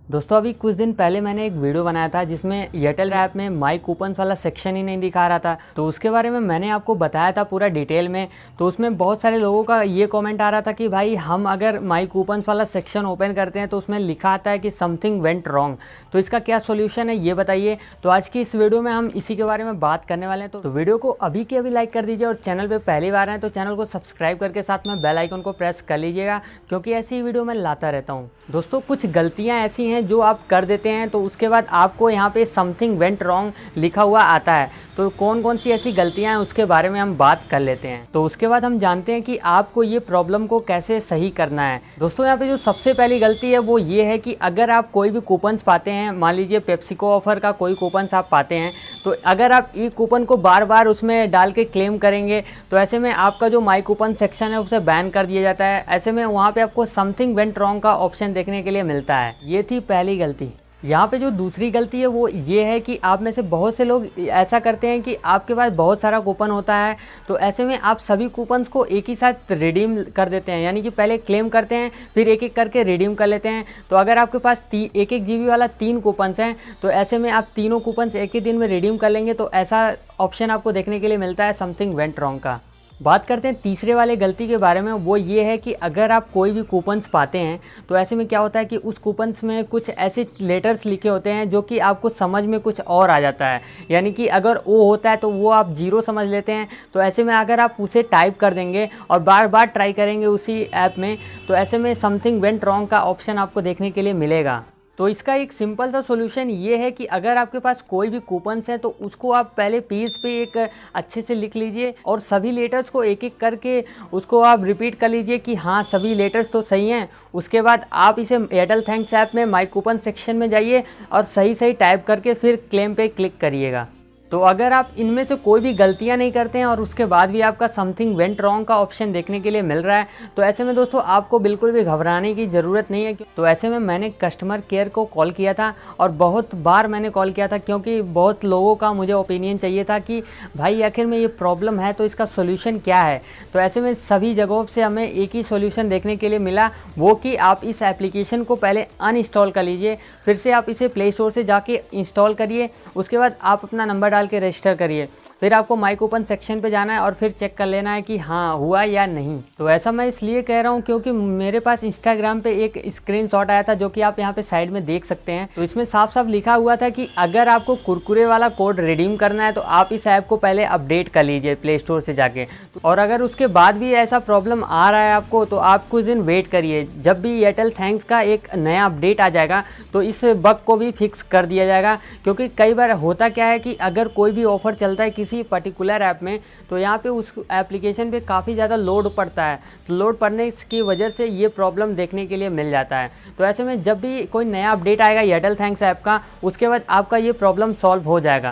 दोस्तों अभी कुछ दिन पहले मैंने एक वीडियो बनाया था जिसमें एयरटेल ऐप में माई कूपन्स वाला सेक्शन ही नहीं दिखा रहा था। तो उसके बारे में मैंने आपको बताया था पूरा डिटेल में। तो उसमें बहुत सारे लोगों का ये कमेंट आ रहा था कि भाई हम अगर माई कूपन्स वाला सेक्शन ओपन करते हैं तो उसमें लिखा आता है कि समथिंग वेंट रॉन्ग। तो इसका क्या सोल्यूशन है ये बताइए। तो आज की इस वीडियो में हम इसी के बारे में बात करने वाले हैं। तो वीडियो को अभी के अभी लाइक कर दीजिए और चैनल पर पहली बार आए तो चैनल को सब्सक्राइब करके साथ में बेल आइकन को प्रेस कर लीजिएगा, क्योंकि ऐसी वीडियो मैं लाता रहता हूँ। दोस्तों कुछ गलतियाँ ऐसी हैं जो आप कर देते हैं तो उसके बाद आपको यहाँ पे समथिंग वेंट रॉन्ग लिखा हुआ आता है। तो कौन कौन सी ऐसी गलतियाँ हैं उसके बारे में हम बात कर लेते हैं। तो उसके बाद हम जानते हैं कि आपको ये प्रॉब्लम को कैसे सही करना है। दोस्तों यहाँ पे जो सबसे पहली गलती है वो ये है कि अगर आप कोई भी कूपन्स पाते हैं, मान लीजिए पेप्सिको ऑफर का कोई कूपन्स आप पाते हैं, तो अगर आप ई कूपन को बार बार उसमें डाल के क्लेम करेंगे तो ऐसे में आपका जो माई कूपन सेक्शन है उसे बैन कर दिया जाता है। ऐसे में वहाँ पे आपको समथिंग वेंट रॉन्ग का ऑप्शन देखने के लिए मिलता है। ये थी पहली गलती। यहाँ पे जो दूसरी गलती है वो ये है कि आप में से बहुत से लोग ऐसा करते हैं कि आपके पास बहुत सारा कूपन होता है, तो ऐसे में आप सभी कूपन्स को एक ही साथ रिडीम कर देते हैं। यानी कि पहले क्लेम करते हैं फिर एक एक करके रिडीम कर लेते हैं। तो अगर आपके पास एक GB वाला 3 कूपन्स हैं तो ऐसे में आप तीनों कूपन्स एक ही दिन में रिडीम कर लेंगे। तो ऐसा ऑप्शन आपको देखने के लिए मिलता है समथिंग वेंट रॉन्ग का। बात करते हैं तीसरे वाले गलती के बारे में। वो ये है कि अगर आप कोई भी कूपन्स पाते हैं तो ऐसे में क्या होता है कि उस कूपन्स में कुछ ऐसे लेटर्स लिखे होते हैं जो कि आपको समझ में कुछ और आ जाता है। यानी कि अगर ओ होता है तो वो आप 0 समझ लेते हैं। तो ऐसे में अगर आप उसे टाइप कर देंगे और बार बार ट्राई करेंगे उसी ऐप में तो ऐसे में समथिंग वेंट रॉन्ग का ऑप्शन आपको देखने के लिए मिलेगा। तो इसका एक सिंपल सा सॉल्यूशन ये है कि अगर आपके पास कोई भी कूपन्स हैं तो उसको आप पहले पेज पे एक अच्छे से लिख लीजिए और सभी लेटर्स को एक एक करके उसको आप रिपीट कर लीजिए कि हाँ सभी लेटर्स तो सही हैं। उसके बाद आप इसे एयरटेल थैंक्स ऐप में माई कूपन सेक्शन में जाइए और सही सही टाइप करके फिर क्लेम पे क्लिक करिएगा। तो अगर आप इनमें से कोई भी गलतियां नहीं करते हैं और उसके बाद भी आपका समथिंग वेंट रॉन्ग का ऑप्शन देखने के लिए मिल रहा है तो ऐसे में दोस्तों आपको बिल्कुल भी घबराने की ज़रूरत नहीं है। तो ऐसे में मैंने कस्टमर केयर को कॉल किया था और बहुत बार मैंने कॉल किया था, क्योंकि बहुत लोगों का मुझे ओपिनियन चाहिए था कि भाई आखिर में ये प्रॉब्लम है तो इसका सोल्यूशन क्या है। तो ऐसे में सभी जगहों से हमें एक ही सोल्यूशन देखने के लिए मिला, वो कि आप इस एप्लीकेशन को पहले अनइंस्टॉल कर लीजिए, फिर से आप इसे प्ले स्टोर से जाके इंस्टॉल करिए। उसके बाद आप अपना नंबर डाल के रजिस्टर करिए, फिर आपको माई कूपन सेक्शन पे जाना है और फिर चेक कर लेना है कि हाँ हुआ या नहीं। तो ऐसा मैं इसलिए कह रहा हूँ क्योंकि मेरे पास इंस्टाग्राम पे एक स्क्रीनशॉट आया था जो कि आप यहाँ पे साइड में देख सकते हैं। तो इसमें साफ साफ लिखा हुआ था कि अगर आपको कुरकुरे वाला कोड रिडीम करना है तो आप इस ऐप को पहले अपडेट कर लीजिए प्ले स्टोर से जाके, और अगर उसके बाद भी ऐसा प्रॉब्लम आ रहा है आपको तो आप कुछ दिन वेट करिए। जब भी एयरटेल थैंक्स का एक नया अपडेट आ जाएगा तो इस बग को भी फिक्स कर दिया जाएगा। क्योंकि कई बार होता क्या है कि अगर कोई भी ऑफर चलता है किसी पर्टिकुलर ऐप में तो यहाँ पे उस एप्लीकेशन पे काफ़ी ज़्यादा लोड पड़ता है, तो लोड पड़ने की वजह से ये प्रॉब्लम देखने के लिए मिल जाता है। तो ऐसे में जब भी कोई नया अपडेट आएगा एयरटेल थैंक्स ऐप का उसके बाद आपका ये प्रॉब्लम सॉल्व हो जाएगा।